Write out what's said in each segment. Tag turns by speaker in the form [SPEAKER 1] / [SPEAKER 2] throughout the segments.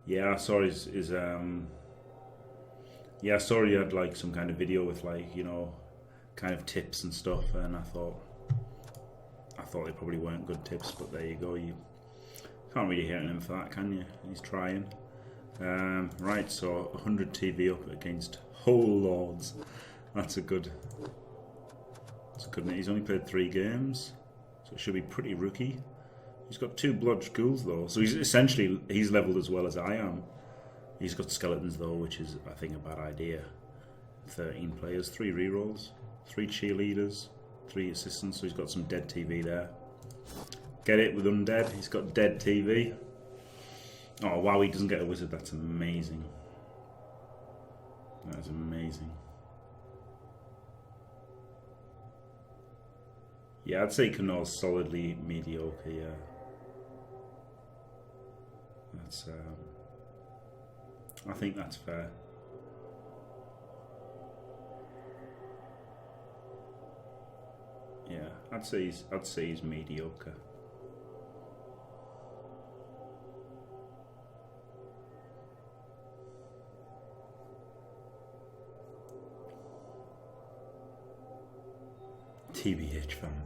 [SPEAKER 1] Yeah, I saw his yeah, I saw he had like some kind of video with like, you know, kind of tips and stuff, and I thought they probably weren't good tips, but there you go. You can't really hate him for that, can you? He's trying. Right, so 100 TV up against Whole Lords. That's a good. He's only played 3 games, so it should be pretty rookie. He's got 2 blood schools though, so he's leveled as well as I am. He's got skeletons though, which is I think a bad idea. 13 players, 3 rerolls, 3 cheerleaders, 3 assistants, so he's got some dead TV there. Get it with Undead, he's got dead TV. Oh wow, he doesn't get a wizard, that's amazing. That is amazing. Yeah, I'd say Knorr's solidly mediocre, yeah. That's I think that's fair. Yeah, I'd say he's mediocre. TBH fan.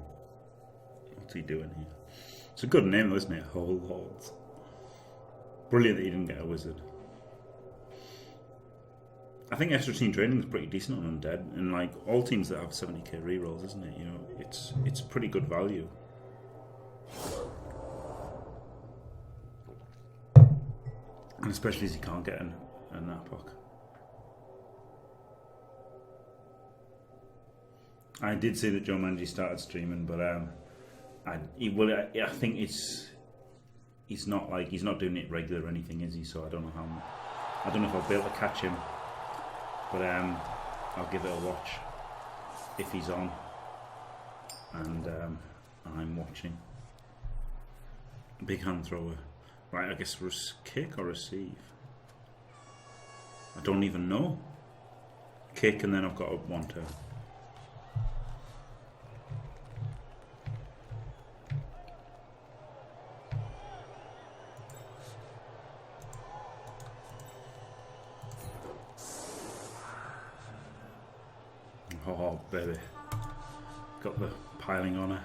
[SPEAKER 1] What's he doing here? It's a good name, isn't it? Whole Lords. Brilliant that he didn't get a wizard. I think extra team training is pretty decent on Undead, and like all teams that have 70k rerolls, isn't it? You know, it's pretty good value. And especially as you can't get an Napok. I did see that Joe Manji started streaming, but I think he's not doing it regular or anything, is he? So I don't know if I'll be able to catch him, but I'll give it a watch if he's on, and I'm watching. Big hand thrower, right? I guess kick or receive. I don't even know. Kick, and then I've got a 1 turn. Oh baby, got the piling on her.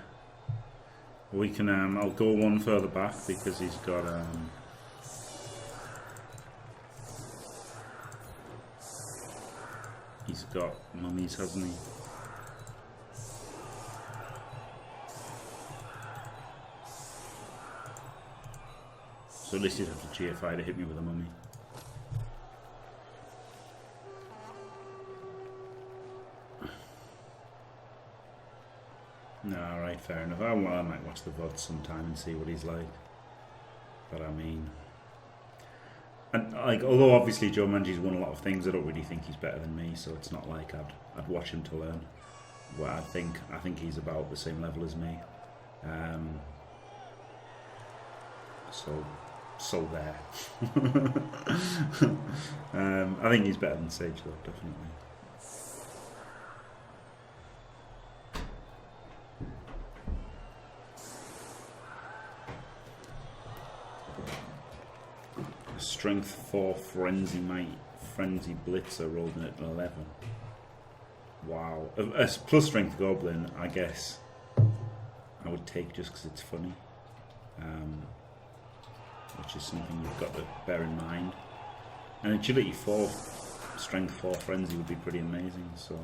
[SPEAKER 1] We can. I'll go 1 further back because he's got. He's got mummies, hasn't he? So at least he'd have to GFI to hit me with a mummy. No, alright, fair enough. I might watch the VOD sometime and see what he's like. But I mean, and like, although obviously Joe Manji's won a lot of things, I don't really think he's better than me. So it's not like I'd watch him to learn. Well, I think he's about the same level as me. So there. I think he's better than Sage though, definitely. Strength 4 Frenzy Blitzer rolled in at 11. Wow. A plus strength goblin, I guess I would take just because it's funny. Which is something you've got to bear in mind. And agility 4, strength 4 Frenzy would be pretty amazing, so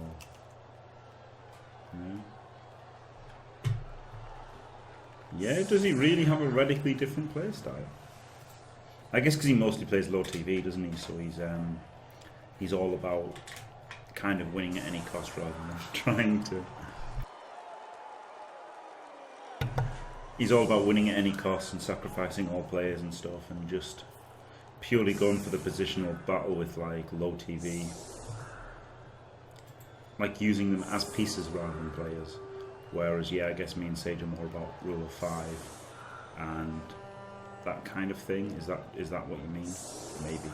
[SPEAKER 1] yeah, does he really have a radically different playstyle? I guess because he mostly plays low TV, doesn't he? So he's all about kind of winning at any cost rather than trying to. He's all about winning at any cost and sacrificing all players and stuff, and just purely going for the positional battle with like low TV, like using them as pieces rather than players. Whereas, yeah, I guess me and Sage are more about rule of 5 and that kind of thing. Is that what you mean? Maybe.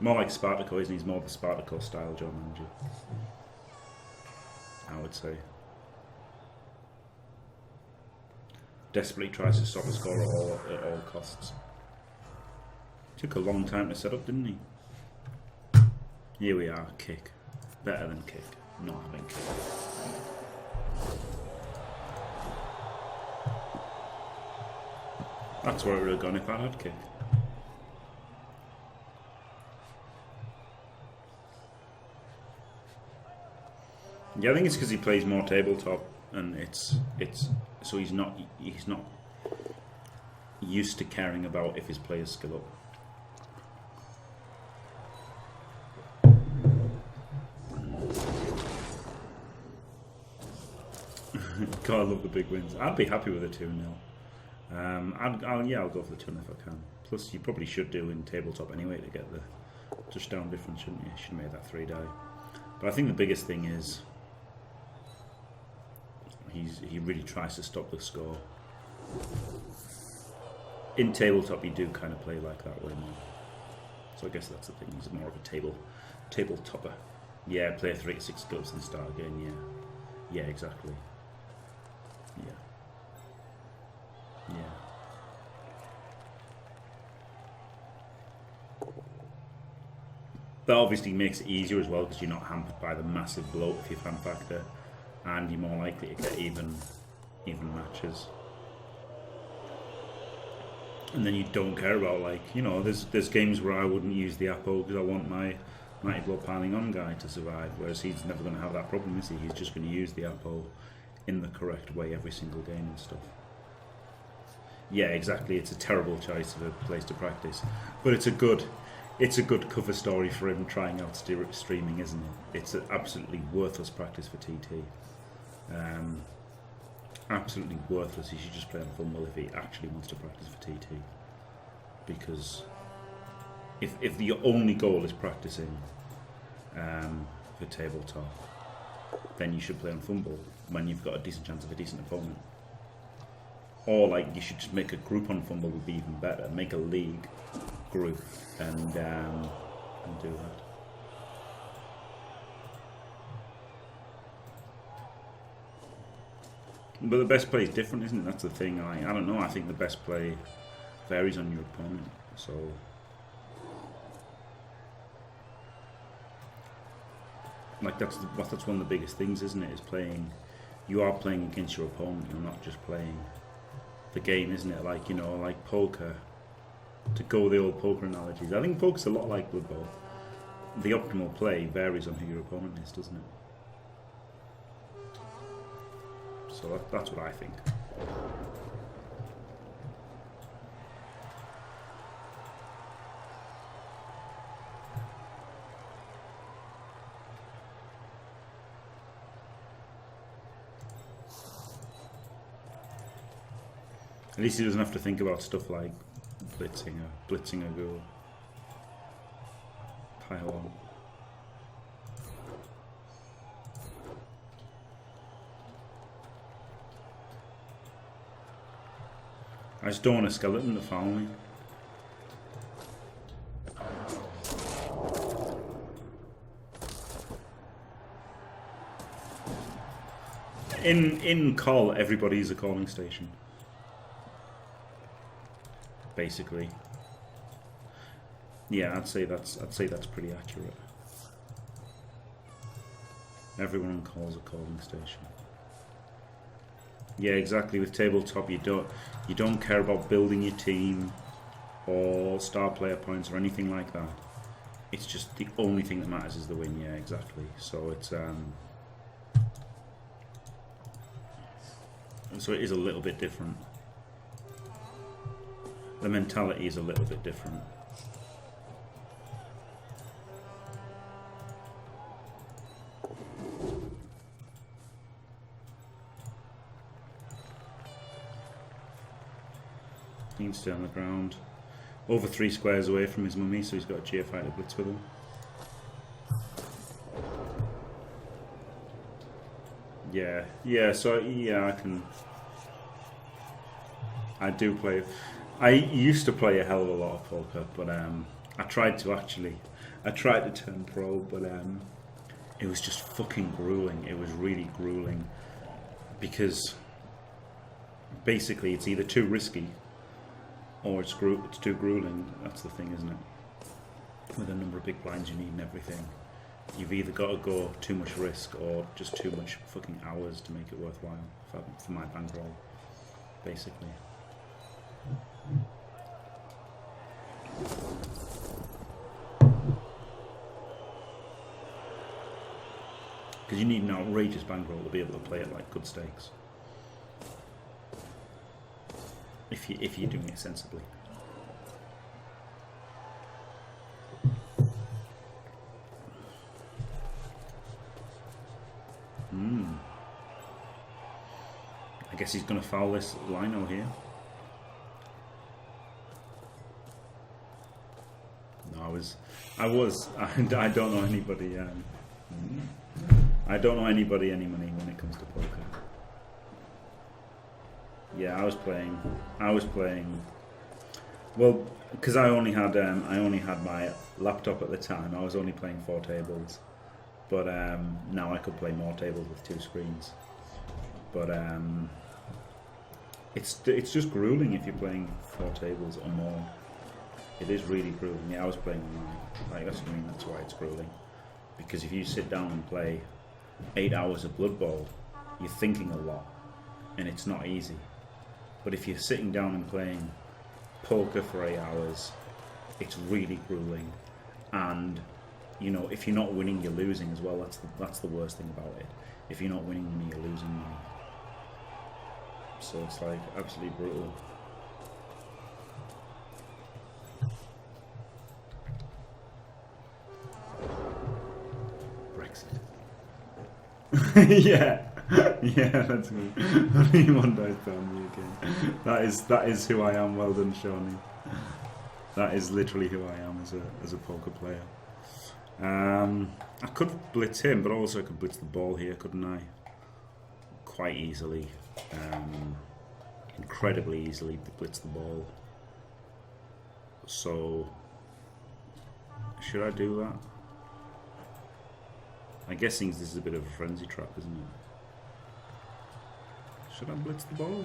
[SPEAKER 1] More like Spartaco, isn't he? He's more the Spartaco style Joe Manji, I would say. Desperately tries to stop a score at all costs. Took a long time to set up, didn't he? Here we are, kick. Better than kick. Not having kick. That's where it would have gone if I had kick. Yeah, I think it's because he plays more tabletop, and it's so he's not used to caring about if his players skill up. God, I love the big wins. I'd be happy with a 2-0. I'll go for the 2-0 if I can. Plus, you probably should do in tabletop anyway to get the touchdown difference, shouldn't you? You should have made that 3 die. But I think the biggest thing is he really tries to stop the score. In tabletop, you do kind of play like that way more. So I guess that's the thing. He's more of a tabletopper. Yeah, play 3 to 6 goals and start again. Yeah, exactly. Yeah. That obviously makes it easier as well because you're not hampered by the massive bloat of your fan factor, and you're more likely to get even matches. And then you don't care about, like, you know, there's games where I wouldn't use the Apo because I want my Mighty Blow piling on guy to survive, whereas he's never going to have that problem, is he? He's just going to use the Apo in the correct way every single game and stuff. Yeah, exactly. It's a terrible choice of a place to practice, but it's a good cover story for him trying out streaming, isn't it? It's an absolutely worthless practice for TT. Absolutely worthless. He should just play on Fumble if he actually wants to practice for TT, because if the only goal is practicing for tabletop, then you should play on Fumble when you've got a decent chance of a decent opponent. Or, like, you should just make a group on Fumble would be even better. Make a league group and do that. But the best play is different, isn't it? That's the thing. I don't know. I think the best play varies on your opponent. So like that's one of the biggest things, isn't it? Is playing. You are playing against your opponent. You're not just playing the game, isn't it? Like, you know, like poker. To go with the old poker analogies, I think poker's a lot like Bloodbowl. The optimal play varies on who your opponent is, doesn't it? So that's what I think. At least he doesn't have to think about stuff like blitzing a goal. Pile on. I just don't want a skeleton to foul me. In call, everybody's a calling station. Basically. Yeah, I'd say that's pretty accurate. Everyone on call is a calling station. Yeah, exactly. With tabletop, you don't care about building your team or star player points or anything like that. It's just the only thing that matters is the win. Yeah, exactly. So it's so it is a little bit different. The mentality is a little bit different. He can stay on the ground. Over 3 squares away from his mummy, so he's got a GFI to blitz with him. Yeah, so yeah, I do play. I used to play a hell of a lot of poker, but I tried to turn pro, but it was just fucking grueling. It was really grueling because basically it's either too risky or it's too grueling. That's the thing, isn't it? With a number of big blinds you need and everything, you've either got to go too much risk or just too much fucking hours to make it worthwhile for my bankroll, basically. Because you need an outrageous bankroll to be able to play it like good stakes. If you're doing it sensibly. I guess he's going to foul this lino here. No, I don't know anybody. I don't know anybody any money when it comes to poker. Yeah, I was playing. Well, because I only had my laptop at the time. I was only playing 4 tables, but now I could play more tables with 2 screens. But it's just grueling if you're playing 4 tables or more. It is really grueling. Yeah, I was playing online. Like, that's what I mean. That's why it's grueling. Because if you sit down and play 8 hours of Bloodbowl, you're thinking a lot, and it's not easy. But if you're sitting down and playing poker for 8 hours, it's really grueling. And you know, if you're not winning, you're losing as well. That's the worst thing about it. If you're not winning money, you're losing money. So it's like absolutely brutal. Brexit. yeah, that's good. Only one dice down me again. That is who I am. Well done, Shawnee. That is literally who I am as a poker player. I could blitz him, but also I could blitz the ball here, couldn't I? Quite easily, incredibly easily blitz the ball. So, should I do that? I'm guessing this is a bit of a frenzy trap, isn't it? Should I blitz the ball?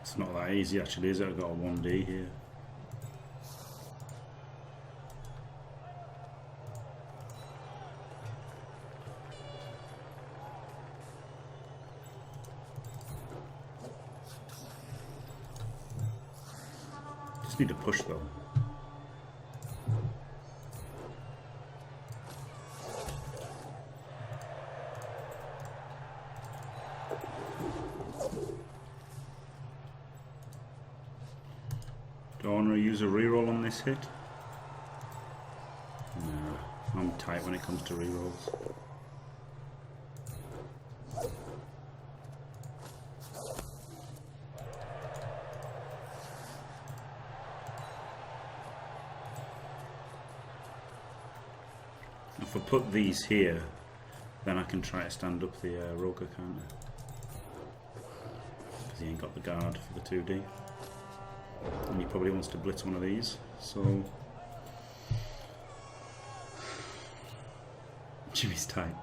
[SPEAKER 1] It's not that easy actually, is it? I've got a 1D here. Just need to push though. Do I want to use a reroll on this hit? No, I'm tight when it comes to rerolls. If I put these here, then I can try to stand up the Roker counter. Because he ain't got the guard for the 2D. And he probably wants to blitz one of these, so Jimmy's tight.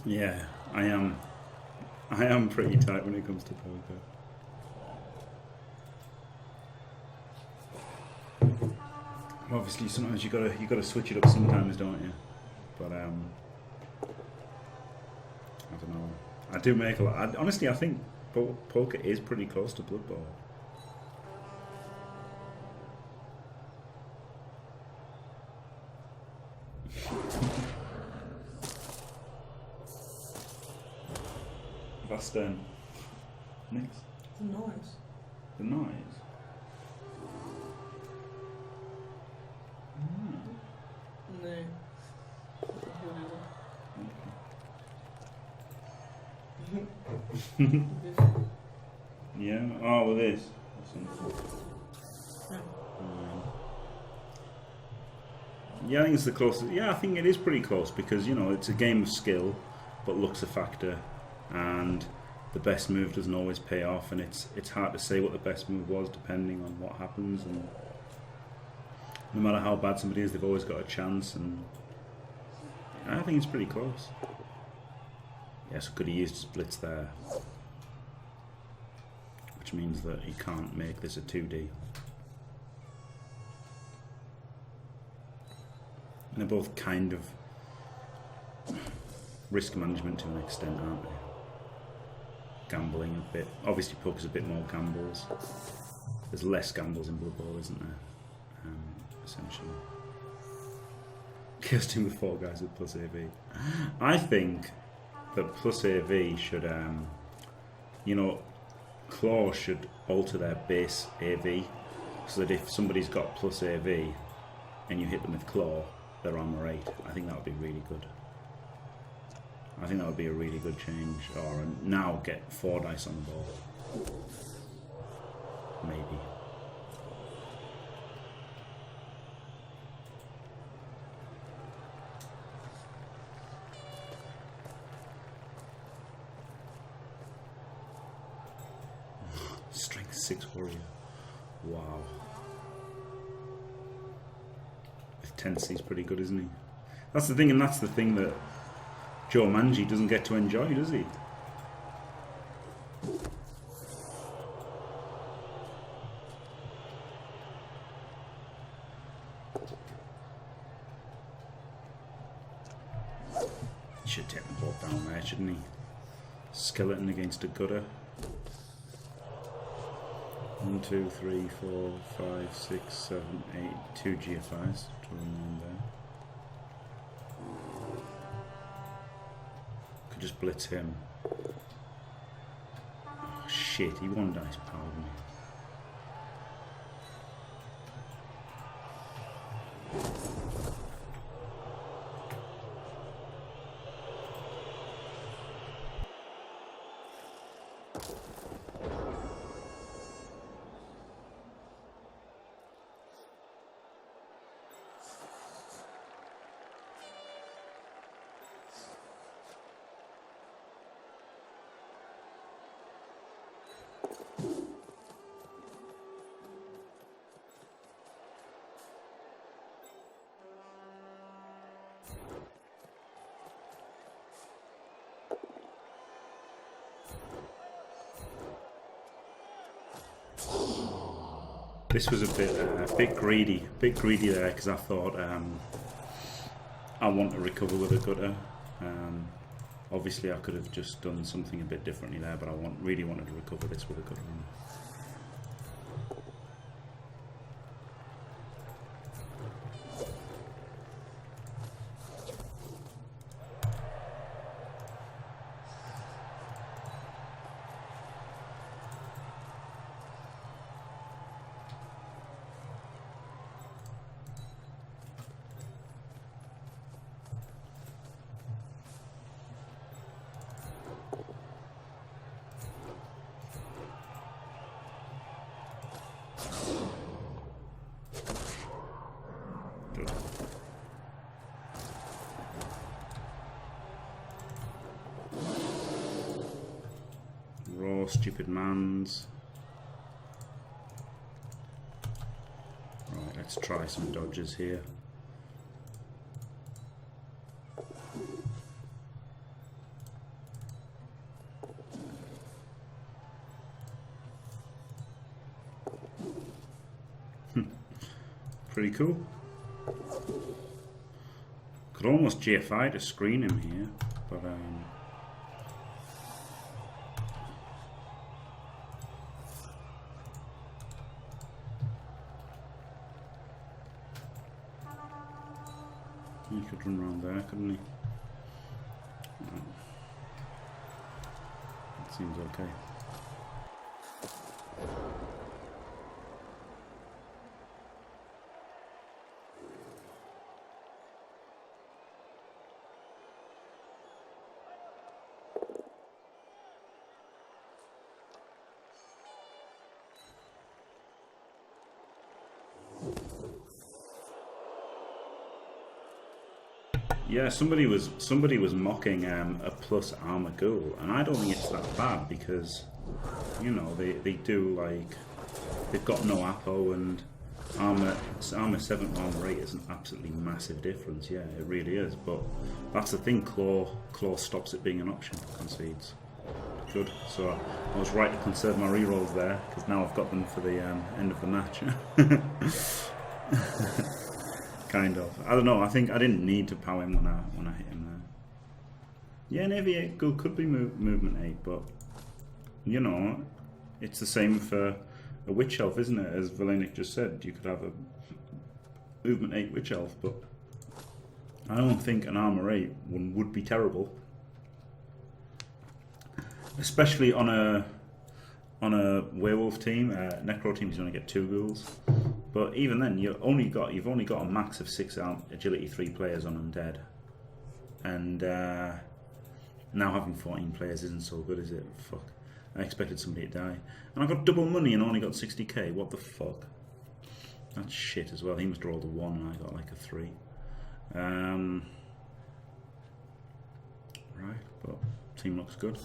[SPEAKER 1] Yeah, I am pretty tight when it comes to poker. Obviously, sometimes you gotta switch it up sometimes, don't you? But I don't know. I do make a lot. Honestly, I think poker is pretty close to Bloodbowl. That's next.
[SPEAKER 2] The noise.
[SPEAKER 1] The noise.
[SPEAKER 2] Nej.
[SPEAKER 1] Yeah. Oh, with this. Yeah, I think it's the closest. Yeah, I think it is pretty close because, you know, it's a game of skill, but luck's a factor, and the best move doesn't always pay off, and it's hard to say what the best move was depending on what happens, and no matter how bad somebody is, they've always got a chance, and I think it's pretty close. Yeah, so could he used his blitz there, which means that he can't make this a 2D. And they're both kind of risk management to an extent, aren't they? Gambling a bit. Obviously Poker's a bit more gambles. There's less gambles in Bloodbowl, isn't there? Essentially. Kirsting with 4 guys with plus AV. I think that plus AV should, you know, Claw should alter their base AV so that if somebody's got plus AV and you hit them with Claw, they're armor 8. I think that would be really good. I think that would be a really good change. Or now get 4 dice on the ball. Maybe. Strength 6 warrior. Wow. With tendency's pretty good, isn't he? That's the thing, and that's the thing that Joe Manji doesn't get to enjoy, does he? He should take them both down there, shouldn't he? Skeleton against a gutter. 1, 2, 3, 4, 5, 6, 7, 8, 2 GFIs to run on there. Could just blitz him. Oh shit, he won dice powered me. This was a bit greedy there because I thought I want to recover with a gutter. Obviously, I could have just done something a bit differently there, but I really wanted to recover this with a gutter. Stupid mans. Right, let's try some dodges here. Pretty cool. Could almost GFI to screen him here, but he could run around there, couldn't he? No. That seems okay. Yeah, somebody was mocking a plus armor ghoul, and I don't think it's that bad because, you know, they do like they've got no APO and armor 7th armor 8 is an absolutely massive difference. Yeah, it really is. But that's the thing. Claw stops it being an option for concedes. Good. So I was right to conserve my rerolls there because now I've got them for the end of the match. Kind of. I don't know. I think I didn't need to power him when I hit him there. Yeah, an AV8 ghoul could be movement 8, but you know, it's the same for a witch elf, isn't it? As Valenic just said, you could have a movement 8 witch elf, but I don't think an armor 8 one would be terrible, especially on a werewolf team. Necro teams, you only get 2 ghouls. But even then, you've only got a max of 6 agility 3 players on Undead, and now having 14 players isn't so good, is it? Fuck! I expected somebody to die, and I got double money and only got 60k. What the fuck? That's shit as well. He must have rolled a 1 and I got like a 3. Right, but team looks good.